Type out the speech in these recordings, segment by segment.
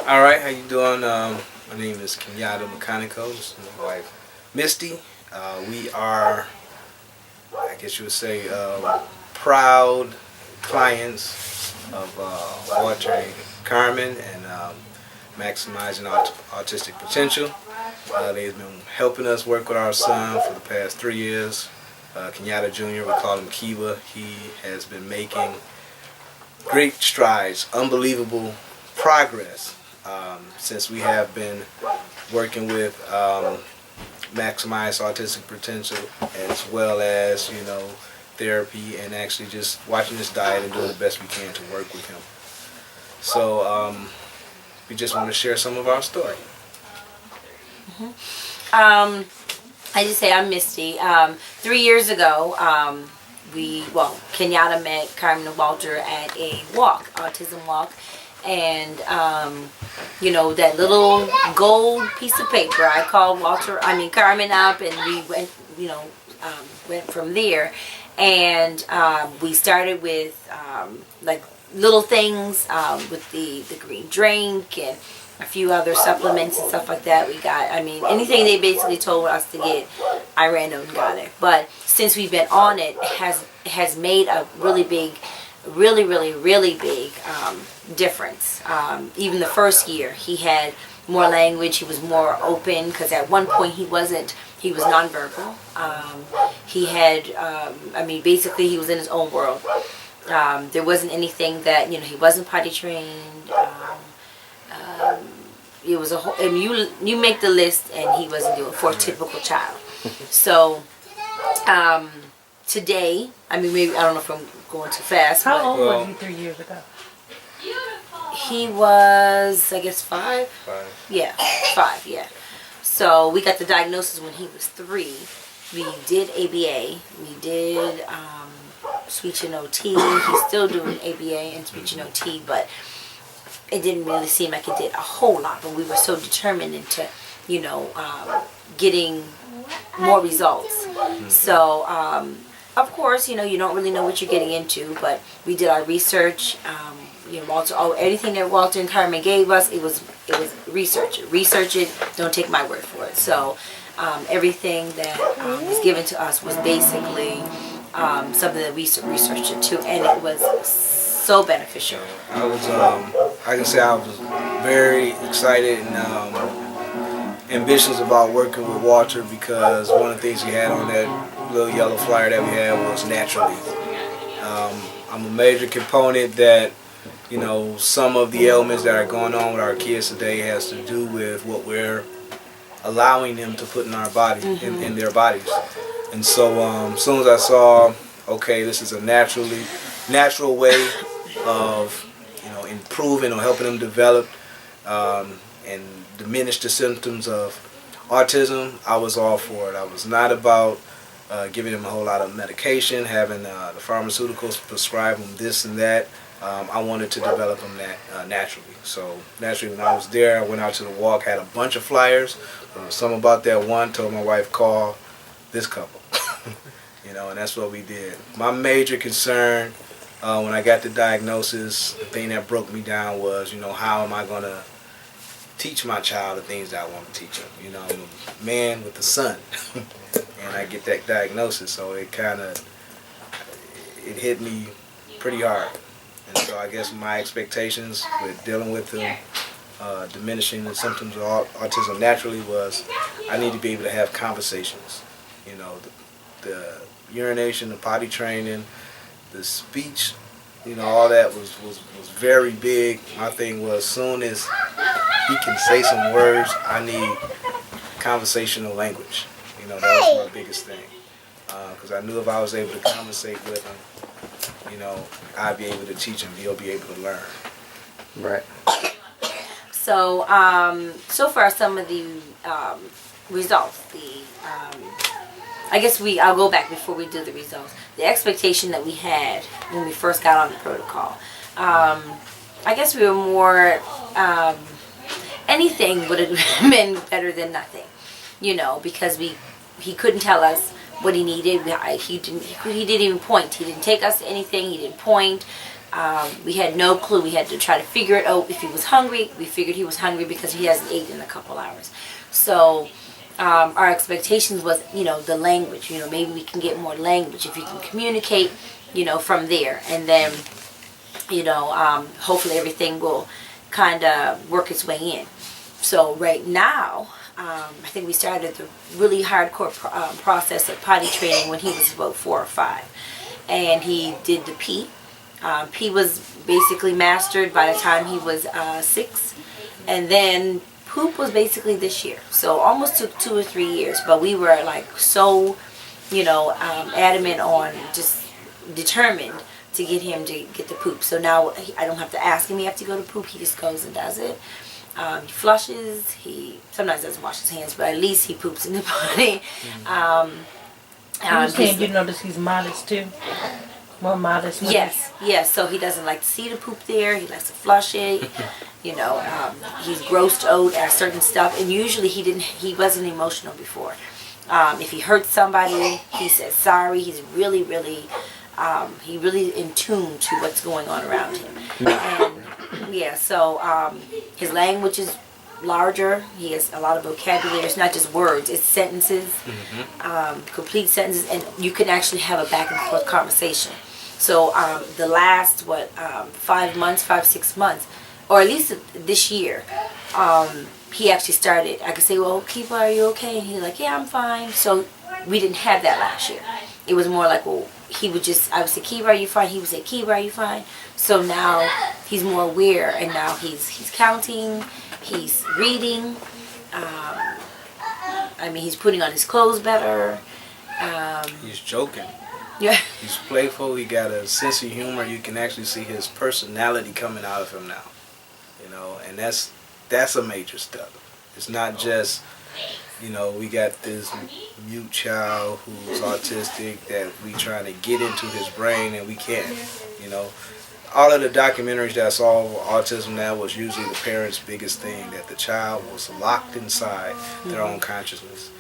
All right, how you doing? My name is Kenyatta Mechanico. This is my wife, Misty. We are, I guess you would say, proud clients of Walter and Carmen and maximizing autistic potential. They've been helping us work with our son for the past 3 years. Kenyatta Jr., we call him Kiba. He has been making great strides, unbelievable progress since we have been working with maximize autistic potential, as well as therapy and actually just watching his diet and doing the best we can to work with him. So we just want to share some of our story. I just say I'm Misty. 3 years ago, Kenyatta met Carmen and Walter at a walk, autism walk, and that little gold piece of paper. I called Carmen up, and we went, went from there, and we started with like little things with the green drink and a few other supplements and stuff like that. We got, anything they basically told us to get, I ran out and got it. But since we've been on it, has made a really big, really big difference. Even the first year, he had more language. He was more open, because at one point he was nonverbal. He had, basically he was in his own world. There wasn't anything that, he wasn't potty trained. It was a whole, you make the list, and he wasn't doing it for a typical child. So today, maybe, I don't know if I'm going too fast. How old was he 3 years ago? He was, I guess, 5. 5. Yeah, 5. Yeah. So we got the diagnosis when he was 3. We did ABA. We did speech and OT. He's still doing ABA and speech and OT, but it didn't really seem like it did a whole lot. But we were so determined into, getting more results. So, of course, you don't really know what you're getting into, but we did our research. Walter, anything that Walter and Carmen gave us, it was research it. Research it. Don't take my word for it. So, everything that was given to us was basically something that we researched it too, and it was so beneficial. I can say I was very excited and ambitious about working with Walter, because one of the things he had on that little yellow flyer that we had was naturally. I'm a major component that, some of the ailments that are going on with our kids today has to do with what we're allowing them to put in our body, in their bodies. And so as soon as I saw, okay, this is a natural way of improving or helping them develop and diminish the symptoms of autism, I was all for it. I was not about giving them a whole lot of medication, having the pharmaceuticals prescribe them this and that. I wanted to develop them naturally. So naturally, when I was there, I went out to the walk, had a bunch of flyers. Something about that one, told my wife, call this couple. And that's what we did. My major concern when I got the diagnosis, the thing that broke me down was, how am I going to teach my child the things that I want to teach him? I'm a man with a son, and I get that diagnosis, so it hit me pretty hard. And so I guess my expectations with dealing with him, diminishing the symptoms of autism naturally, was I need to be able to have conversations. The urination, the potty training, the speech, all that was very big. My thing was, as soon as he can say some words, I need conversational language. That was my biggest thing. Because I knew if I was able to conversate with him, I'd be able to teach him. He'll be able to learn. Right. So, so far, some of the results, I'll go back before we do the results. The expectation that we had when we first got on the protocol, I guess we were more, anything would have been better than nothing, because he couldn't tell us what he needed. He didn't even point. He didn't take us to anything. He didn't point. We had no clue. We had to try to figure it out. If he was hungry, we figured he was hungry because he hasn't eaten in a couple hours. So our expectations was, the language. Maybe we can get more language if you can communicate, from there. And then, hopefully everything will kind of work its way in. So right now, I think we started the really hardcore process of potty training when he was about 4 or 5. And he did the pee. Pee was basically mastered by the time he was 6. And then poop was basically this year. So almost took 2 or 3 years. But we were like so, adamant on just determined to get him to get the poop. So now I don't have to ask him if he has to go to poop. He just goes and does it. He flushes. He sometimes doesn't wash his hands, but at least he poops in the potty. You notice he's modest too? More modest? Yes. So he doesn't like to see the poop there. He likes to flush it. He's grossed out at certain stuff. And usually he wasn't emotional before. If he hurts somebody, he says sorry. He's really, really, in tune to what's going on around him. And so his language is larger. He has a lot of vocabulary. It's not just words. It's sentences, complete sentences, and you can actually have a back and forth conversation. So the last 5, 6 months, or at least this year, he actually started. I could say, "Well, Keeper, are you okay?" And he's like, "Yeah, I'm fine." So we didn't have that last year. It was more like, well, I would say, "Keeper, are you fine?" He would say, "Keeper, are you fine?" So now he's more aware, and now he's counting, he's reading. He's putting on his clothes better. He's joking. Yeah. He's playful. He got a sense of humor. You can actually see his personality coming out of him now. And that's a major step. It's not just, we got this mute child who's autistic that we trying to get into his brain and we can't. All of the documentaries that solve autism now was usually the parents' biggest thing, that the child was locked inside their own consciousness.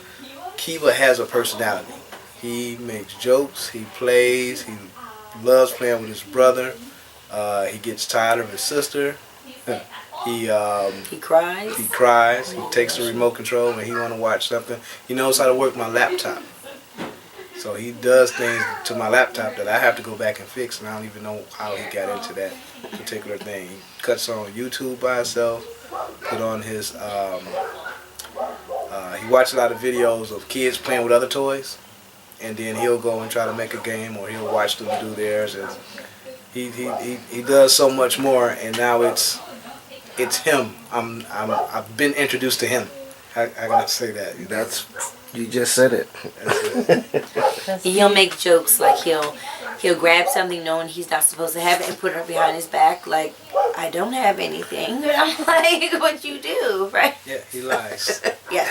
Kiva has a personality. He makes jokes, he plays, he loves playing with his brother. He gets tired of his sister. He cries. He cries. He takes the remote control when he want to watch something. He knows how to work my laptop. So he does things to my laptop that I have to go back and fix, and I don't even know how he got into that particular thing. He cuts on YouTube by himself, put on his, he watches a lot of videos of kids playing with other toys, and then he'll go and try to make a game, or he'll watch them do theirs. And he does so much more, and now it's him. I've been introduced to him. I gotta say that. You just said it. He'll make jokes like he'll grab something knowing he's not supposed to have it and put it behind his back like, I don't have anything. And I'm like, what you do, right? Yeah, he lies. Yeah.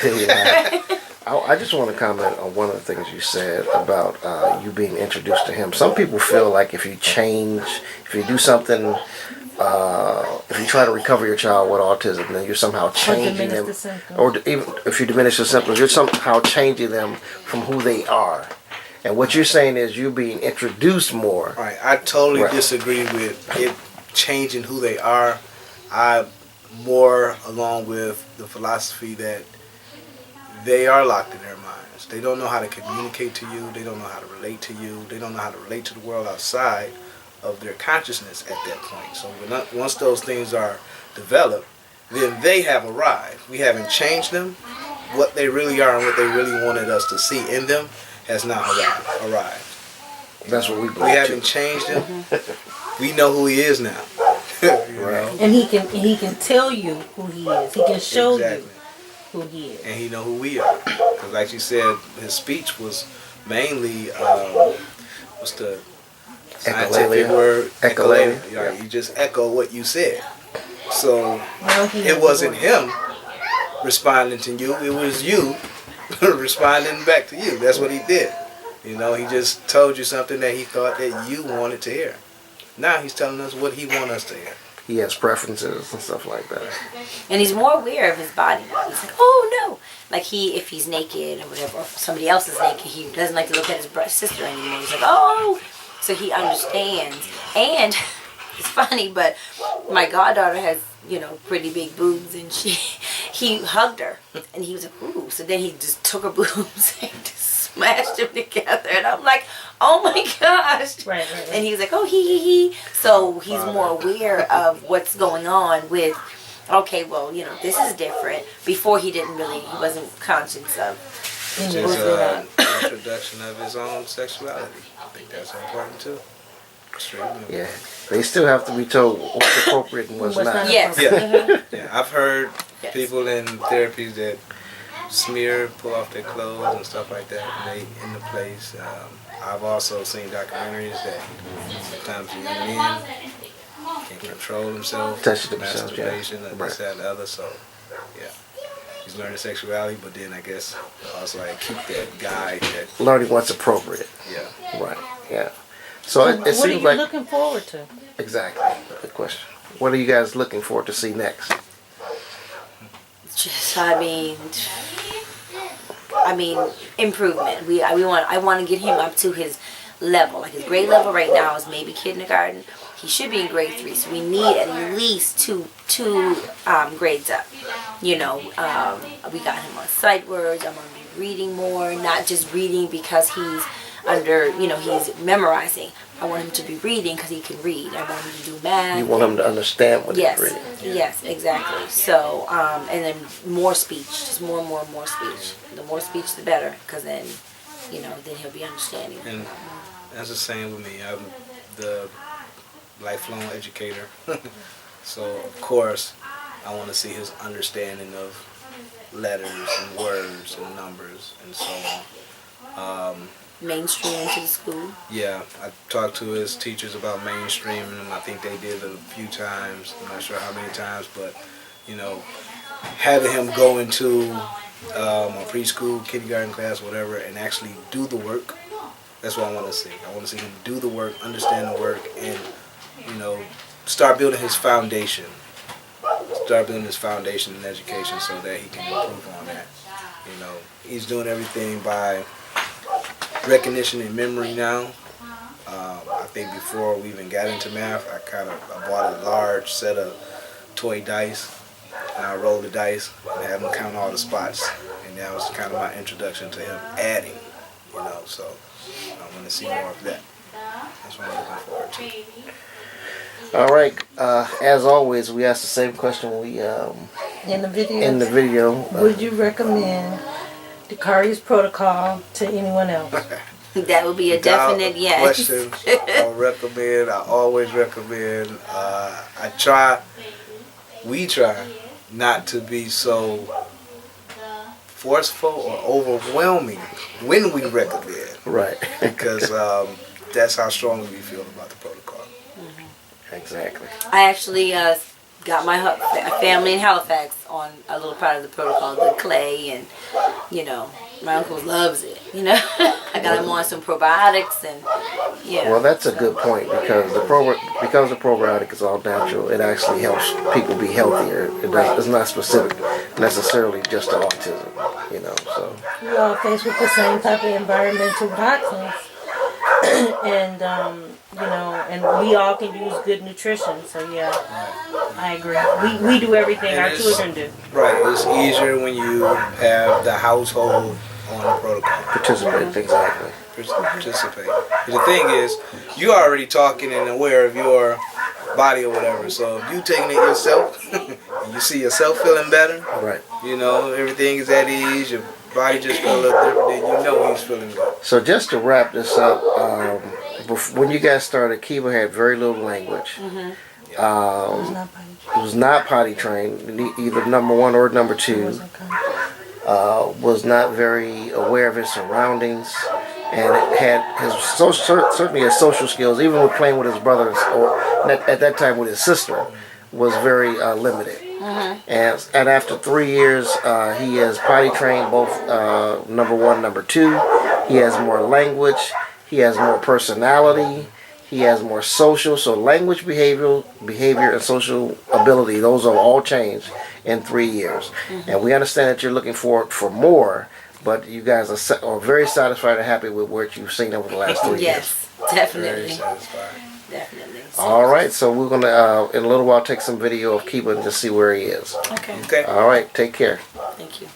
I just want to comment on one of the things you said about you being introduced to him. Some people feel like if you do something, if you try to recover your child with autism, then you're somehow changing them. Or even if you diminish the symptoms, you're somehow changing them from who they are. And what you're saying is you're being introduced more. Right. I totally disagree with it changing who they are. I'm more along with the philosophy that they are locked in their minds. They don't know how to communicate to you. They don't know how to relate to you. They don't know how to relate to the world outside of their consciousness at that point. So once those things are developed, then they have arrived. We haven't changed them. What they really are and what they really wanted us to see in them has not arrived. That's what we believe. We haven't changed him. We know who he is now. You know? And he can tell you who he is. He can show you who he is. And he know who we are. Because like you said, his speech was mainly, what's the scientific word? Echolalia. Right? You just echo what you said. So it wasn't him responding to you. It was you responding back to you. That's what he did. You know, he just told you something that he thought that you wanted to hear. Now he's telling us what he wants us to hear. He has preferences and stuff like that. And he's more aware of his body now. He's like, oh no. Like if he's naked or whatever, or if somebody else is naked, he doesn't like to look at his sister anymore. He's like, oh. So he understands. And it's funny, but my goddaughter has, pretty big boobs, and he hugged her, and he was like, ooh. So then he just took her boobs and just smashed them together, and I'm like, oh my gosh. Right. And he was like, oh, he. So he's more aware of what's going on with, okay, well, this is different. Before he wasn't conscious of. Which is an introduction of his own sexuality. I think that's important too. Extremely important. Yeah, they still have to be told what's appropriate and what's not. Yes. Yeah, I've heard people in therapies that pull off their clothes and stuff like that when they in the place. I've also seen documentaries that sometimes young men can't control themselves, Touch themselves, masturbation, yeah. this, that, and the other. So, yeah. He's learning sexuality, but then I guess also keep that guide that. Learning what's appropriate. Yeah. Right. Yeah. So it What are seems you like looking forward to? exactly. Good question. What are you guys looking forward to see next? Just, I mean, improvement. I want to get him up to his level. Like his grade level right now is maybe kindergarten. He should be in grade 3, so we need at least two grades up. We got him on sight words. I'm gonna be reading more, not just reading because he's he's memorizing. I want him to be reading because he can read. I want him to do math. You want them to understand what Yes, they're reading. yes, exactly. So, and then more speech, just more speech. The more speech, the better, because then, then he'll be understanding. And that's the same with me. I'm the lifelong educator. So, of course, I want to see his understanding of letters and words and numbers and so on. Mainstream into the school. Yeah, I talked to his teachers about mainstreaming them. I think they did it a few times. I'm not sure how many times, but, having him go into a preschool, kindergarten class, whatever, and actually do the work, that's what I want to see. I want to see him do the work, understand the work, and, start building his foundation. Start building his foundation in education so that he can improve on that. He's doing everything by recognition and memory now. I think before we even got into math, I bought a large set of toy dice, and I rolled the dice and have him count all the spots, and that was kind of my introduction to him adding, so I want to see more of that. That's what I'm looking forward to. All right. As always, we ask the same question. In the video. Would you recommend Dakhari's protocol to anyone else? That would be a definite yes. Question. I always recommend. We try not to be so forceful or overwhelming when we recommend. Right. Because that's how strongly we feel about the protocol. Exactly. I actually got my family in Halifax on a little part of the protocol, the clay, and my uncle loves it. I got him on some probiotics, and Well, that's a good point because the probiotic is all natural. It actually helps people be healthier. It's not specific necessarily just to autism. So We all faced with the same type of environmental toxins, and and we all can use good nutrition. So yeah, I agree. We do everything our children do. Right. It's easier when you have the household on the protocol. participate, exactly. Participate. The thing is, you're already talking and aware of your body or whatever. So if you taking it yourself, and you see yourself feeling better, Right. Everything is at ease. Your body just feel a little different. Then he's feeling good. So just to wrap this up, when you guys started, Kiva had very little language. Was not potty trained, either number 1 or number 2. Was not very aware of his surroundings, and had certainly his social skills, even with playing with his brothers, or at that time with his sister, was very limited. And after 3 years, he is potty trained, both number 1, number 2. He has more language. He has more personality. He has more social. So language, behavior, and social ability, those have all changed in 3 years. And we understand that you're looking for more, but you guys are very satisfied and happy with what you've seen over the last 3 years. Yes, definitely. Very satisfied. Definitely. All right, so we're gonna in a little while take some video of Kiba and just see where he is. Okay. Okay. All right, take care. Thank you.